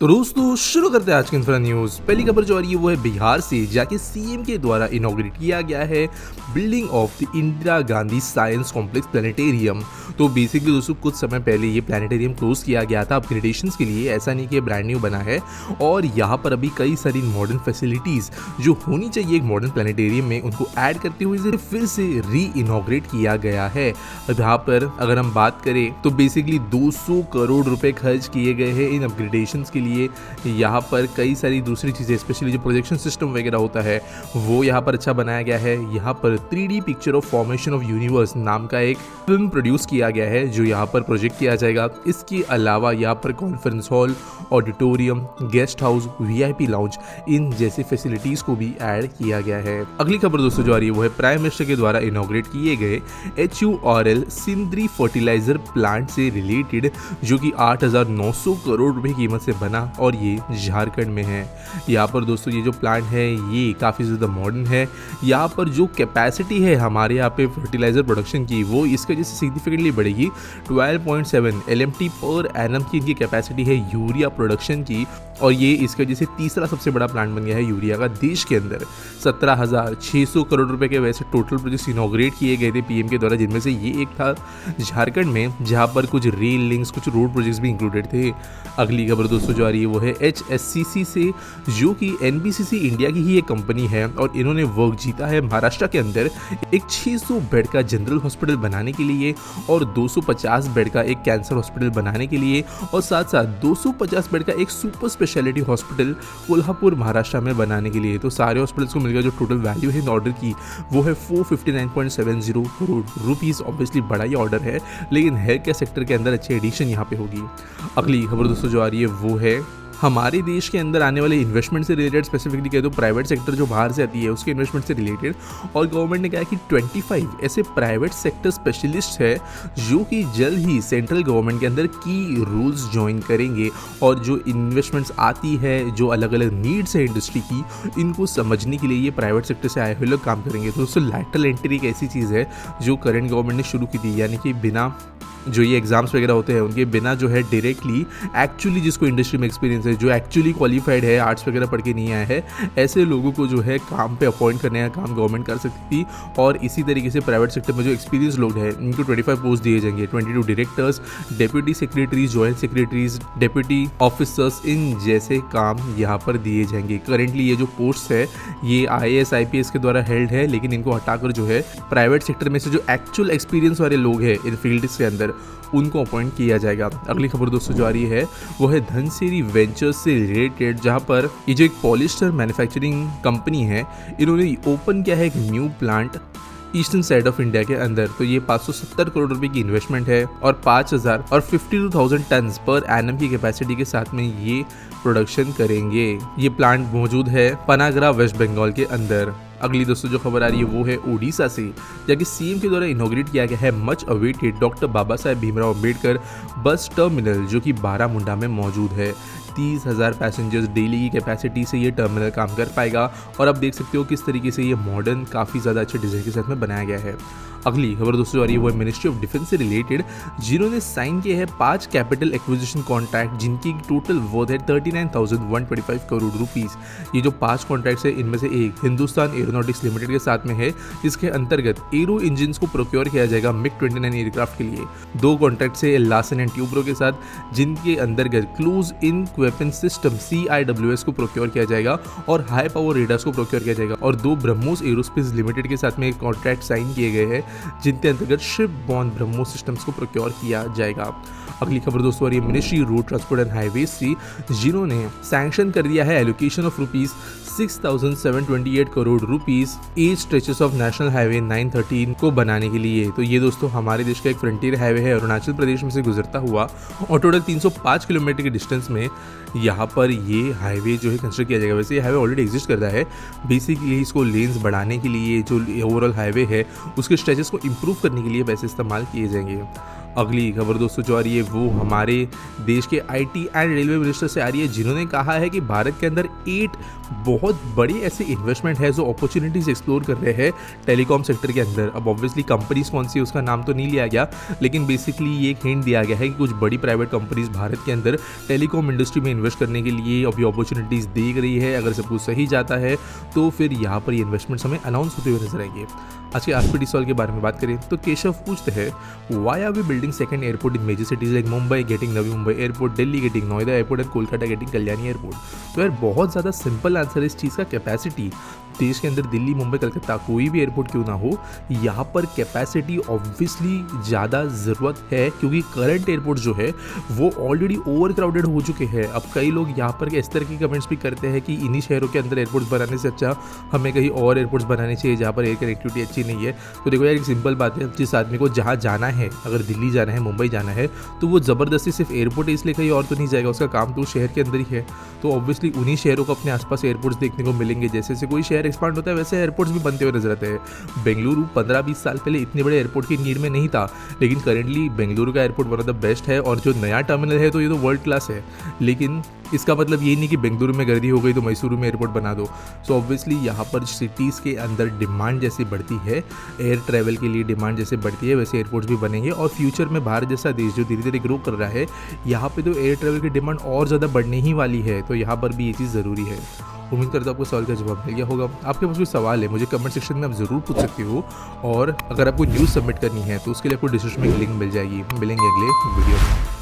तो दोस्तों शुरू करते हैं आज की इंफ्रा न्यूज़। पहली खबर जो आ रही है वो है बिहार से, जाके सीएम के द्वारा इनॉग्रेट किया गया है building of the Indira Gandhi science complex planetarium. तो बेसिकली दोस्तों कुछ समय पहले ये प्लानिटेरियम क्लोज किया गया था अपग्रेडेशंस के लिए, ऐसा नहीं कि ब्रांड न्यू बना है। और यहाँ पर अभी कई सारी मॉडर्न फैसिलिटीज़ जो होनी चाहिए एक मॉडर्न प्लानिटेरियम में, उनको ऐड करते हुए इसे फिर से री इनॉग्रेट किया गया है। अब यहाँ पर अगर हम बात करें तो बेसिकली 200 करोड़ रुपए खर्च किए गए हैं इन अपग्रेडेशंस के लिए। यहाँ पर कई सारी दूसरी चीज़ें, स्पेशली जो प्रोजेक्शन सिस्टम वगैरह होता है वो यहाँ पर अच्छा बनाया गया है। यहाँ पर 3D picture of formation of universe नाम का एक फिल्म प्रोड्यूस किया गया है जो यहाँ पर प्रोजेक्ट किया जाएगा। इसके अलावा यहाँ पर conference hall, auditorium, guest house, VIP lounge, इन जैसी फैसिलिटीज को भी ऐड किया गया है। अगली खबर दोस्तों जो आ रही है वो है प्राइम मिनिस्टर के द्वारा इनॉग्रेट किए गए HURL सिंदरी फर्टिलाइजर प्लांट से रिलेटेड, जो कि 8,900 करोड़ रुपए की कीमत से बना और ये झारखंड में है। यहाँ पर दोस्तों ये जो प्लांट है ये काफ़ी ज़्यादा मॉडर्न है। यहाँ पर जो कैपेसिटी है हमारे यहाँ पे फर्टिलाइजर प्रोडक्शन की, वो इसके वजह से सिग्निफिकेंटली बढ़ेगी। 12.7 LMT पर एनम की इनकी कैपेसिटी है यूरिया प्रोडक्शन की, और ये इसके वजह से तीसरा सबसे बड़ा प्लांट बन गया है यूरिया का देश के अंदर। 17,600 करोड़ रुपए के वैसे टोटल प्रोजेक्ट्स इनॉग्रेट किए गए थे PM के द्वारा, जिनमें से ये एक था झारखंड में, जहाँ पर कुछ रेल लिंक्स, कुछ रोड प्रोजेक्ट्स भी इंक्लूडेड थे। अगली खबर दोस्तों जो आ रही है वो है HSCC से, जो कि NBCC इंडिया की ही एक कंपनी है, और इन्होंने वर्क जीता है महाराष्ट्र के अंदर एक 600 बेड का जनरल हॉस्पिटल बनाने के लिए और 250 बेड का एक कैंसर हॉस्पिटल बनाने के लिए, और साथ साथ 250 बेड का एक super speciality hospital Kolhapur Maharashtra में बनाने के लिए। तो सारे हॉस्पिटल्स को मिलकर जो टोटल वैल्यू है इन ऑर्डर की वो है 459.70 करोड़ रुपीस। ऑब्वियसली बड़ा ही ऑर्डर है, लेकिन हेल्थ केयर सेक्टर के अंदर अच्छी एडिशन यहाँ पे होगी। अगली खबर दोस्तों जो आ रही है वो है हमारे देश के अंदर आने वाले इन्वेस्टमेंट से रिलेटेड, स्पेसिफिकली कह दो प्राइवेट सेक्टर जो बाहर से आती है उसके इन्वेस्टमेंट से रिलेटेड। और गवर्नमेंट ने कहा कि 25 ऐसे प्राइवेट सेक्टर स्पेशलिस्ट है जो कि जल्द ही सेंट्रल गवर्नमेंट के अंदर की रूल्स ज्वाइन करेंगे, और जो इन्वेस्टमेंट्स आती है, जो अलग अलग नीड्स है इंडस्ट्री की, इनको समझने के लिए ये प्राइवेट सेक्टर से आए हुए लोग काम करेंगे। तो दोस्तों लैटरल एंट्री एक ऐसी चीज़ है जो करंट गवर्नमेंट ने शुरू की थी, यानी कि बिना जो ये एग्जाम्स वगैरह होते हैं उनके बिना जो है डायरेक्टली एक्चुअली जिसको इंडस्ट्री में एक्सपीरियंस है, जो एक्चुअली क्वालिफाइड है, आर्ट्स वगैरह पढ़ के नहीं आया है, ऐसे लोगों को जो है काम पे अपॉइंट करने का काम गवर्नमेंट कर सकती थी। और इसी तरीके से प्राइवेट सेक्टर में जो एक्सपीरियंस लोग हैं इनको 25 पोस्ट दिए जाएंगे। 22 directors, deputy secretaries, joint secretaries, deputy officers, इन जैसे काम यहाँ पर दिए जाएंगे। करेंटली ये जो पोस्ट है ये IAS IPS के द्वारा हेल्ड है, लेकिन इनको हटाकर जो है प्राइवेट सेक्टर में से जो एक्चुअल एक्सपीरियंस वाले लोग हैं इन फील्ड्स के अंदर उनको अपॉइंट किया जाएगा। अगली खबर दोस्तों जो आ रही है वो है धनसिरी वेंचर्स से रिलेटेड, जहां पर ये जो एक पॉलिस्टर मैन्युफैक्चरिंग कंपनी है, इन्होंने ओपन किया है एक new plant eastern side of India के अंदर। तो ये 570 करोड़ रुपए की इन्वेस्टमेंट है और 5,000 और 52,000 टन पर एनम की कैपेसिटी के साथ में ये प्रोडक्शन करेंगे। ये प्लांट मौजूद है पनागरा, वेस्ट बंगाल के अंदर। अगली दोस्तों जो खबर आ रही है वो है उड़ीसा से, जाके CM के द्वारा इनॉग्रेट किया गया है much awaited doctor Baba Saheb Bhimrao Ambedkar bus terminal, जो कि बारामुंडा में मौजूद है। 30,000 पैसेंजर्स डेली की कैपेसिटी से ये टर्मिनल काम कर पाएगा, और आप देख सकते हो किस तरीके से ये मॉडर्न काफ़ी ज़्यादा अच्छे डिज़ाइन के साथ में बनाया गया है। अगली खबर दोस्तों आ रही है वो है मिनिस्ट्री ऑफ डिफेंस से रिलेटेड, जिन्होंने साइन किए हैं 5 कैपिटल एक्विजिशन कॉन्ट्रैक्ट, जिनकी टोटल वर्थ है 39,125 करोड़ रुपीस। ये जो 5 कॉन्ट्रैक्ट्स है इनमें से एक हिंदुस्तान एरोनॉटिक्स लिमिटेड के साथ में है, जिसके अंतर्गत एरो इंजन को प्रोक्योर किया जाएगा MiG-29 एयरक्राफ्ट के लिए। 2 कॉन्ट्रैक्ट है लार्सन एंड ट्यूब्रो के साथ, जिनके अंतर्गत close in weapon system CIWS को प्रोक्योर किया जाएगा और हाई पावर रेडार्स को प्रोक्योर किया जाएगा। और 2 ब्रह्मोस एरोस्पेस लिमिटेड के साथ में एक कॉन्ट्रैक्ट साइन किए गए हैं, जिनके अंतर्गत शिप बॉर्न ब्रह्मोस सिस्टम्स को प्रोक्योर किया जाएगा। अगली खबर दोस्तों आ रही है ministry road transport and highways से, जिन्होंने सैंक्शन कर दिया है allocation of rupees 6,728 crore rupees 8 stretches of national highway 913 को बनाने के लिए। तो ये दोस्तों हमारे देश का एक फ्रंटियर हाईवे है, अरुणाचल प्रदेश में से गुजरता हुआ, और टोटल 305 किलोमीटर के डिस्टेंस में यहाँ पर ये हाईवे जो है कंस्ट्रक्ट किया जाएगा। वैसे ये हाईवे ऑलरेडी एग्जिस्ट करता है, बेसिकली इसको लेन्स बढ़ाने के लिए, जो ओवरऑल हाईवे है उसके स्ट्रेचेस को इम्प्रूव करने के लिए पैसे इस्तेमाल किए जाएंगे। अगली खबर दोस्तों जो आ रही है वो हमारे देश के आईटी एंड रेलवे मिनिस्टर से आ रही है, जिन्होंने कहा है कि भारत के अंदर 8 बहुत बड़ी ऐसे इन्वेस्टमेंट है जो अपॉर्चुनिटीज एक्सप्लोर कर रहे हैं टेलीकॉम सेक्टर के अंदर। अब ऑब्वियसली कंपनीज कौन सी उसका नाम तो नहीं लिया गया, लेकिन बेसिकली ये एक हिंट दिया गया है कि कुछ बड़ी प्राइवेट कंपनीज भारत के अंदर टेलीकॉम इंडस्ट्री में इन्वेस्ट करने के लिए अभी अपॉर्चुनिटीज देख रही है। अगर सब कुछ सही जाता है तो फिर यहाँ पर ये इन्वेस्टमेंट्स हमें अनाउंस होते हुए नजर आएंगे। आज के आरपीडी सॉल के बारे में बात करें तो केशव पूछते हैं, why are we building second airport in major cities like Mumbai getting Navi Mumbai airport, Delhi getting Noida airport and Kolkata getting Kalyani airport. तो यार बहुत ज़्यादा सिंपल आंसर है इस चीज़ का। कैपेसिटी देश के अंदर दिल्ली मुंबई कलकत्ता कोई भी एयरपोर्ट क्यों ना हो, यहाँ पर कैपेसिटी ऑब्वियसली ज़्यादा ज़रूरत है, क्योंकि करंट एयरपोर्ट जो है वो ऑलरेडी ओवर क्राउडेड हो चुके हैं। अब कई लोग यहाँ पर इस तरह की कमेंट्स भी करते हैं कि इन्हीं शहरों के अंदर एयरपोर्ट्स बनाने से अच्छा हमें कहीं और एयरपोर्ट्स बनाने चाहिए जहाँ पर एयर कनेक्टिविटी अच्छी नहीं है। तो देखो यार एक सिंपल बात है, जिस आदमी को जहाँ जाना है, अगर दिल्ली जाना है मुंबई जाना है, तो वो ज़बरदस्ती सिर्फ एयरपोर्ट इसलिए कहीं और तो नहीं जाएगा, उसका काम तो शहर के अंदर ही है। तो ऑब्वियसली उन्हीं शहरों को अपने आसपास एयरपोर्ट्स देखने को मिलेंगे। जैसे जैसे कोई शहर एक्सपांड होता है वैसे एयरपोर्ट्स भी बनते हुए नजर आते हैं। बेंगलुरु 15-20 साल पहले इतने बड़े एयरपोर्ट की नीड में नहीं था, लेकिन करेंटली बेंगलुरु का airport one of the best है, और जो नया टर्मिनल है तो ये तो वर्ल्ड क्लास है। लेकिन इसका मतलब ये नहीं कि बेंगलुरु में गर्दी हो गई तो मैसूरू में एयरपोर्ट बना दो। सो ऑब्वियसली यहाँ पर सिटीज़ के अंदर डिमांड जैसी बढ़ती है, एयर ट्रैवल के लिए डिमांड जैसे बढ़ती है, वैसे एयरपोर्ट्स भी बनेंगे। और फ्यूचर में भारत जैसा देश जो धीरे धीरे ग्रो कर रहा है, यहाँ पे तो एयर ट्रैवल की डिमांड और ज़्यादा बढ़ने ही वाली है। तो यहाँ पर भी ये चीज़ ज़रूरी है। उम्मीद करता हूँ आपको सवाल का जवाब मिल गया होगा। आपके पास कोई सवाल है मुझे कमेंट सेक्शन में आप ज़रूर पूछ सकते हो, और अगर आपको न्यूज़ सबमिट करनी है तो उसके लिए आपको डिस्क्रिप्शन में लिंक मिल जाएगी। मिलेंगे अगले वीडियो में।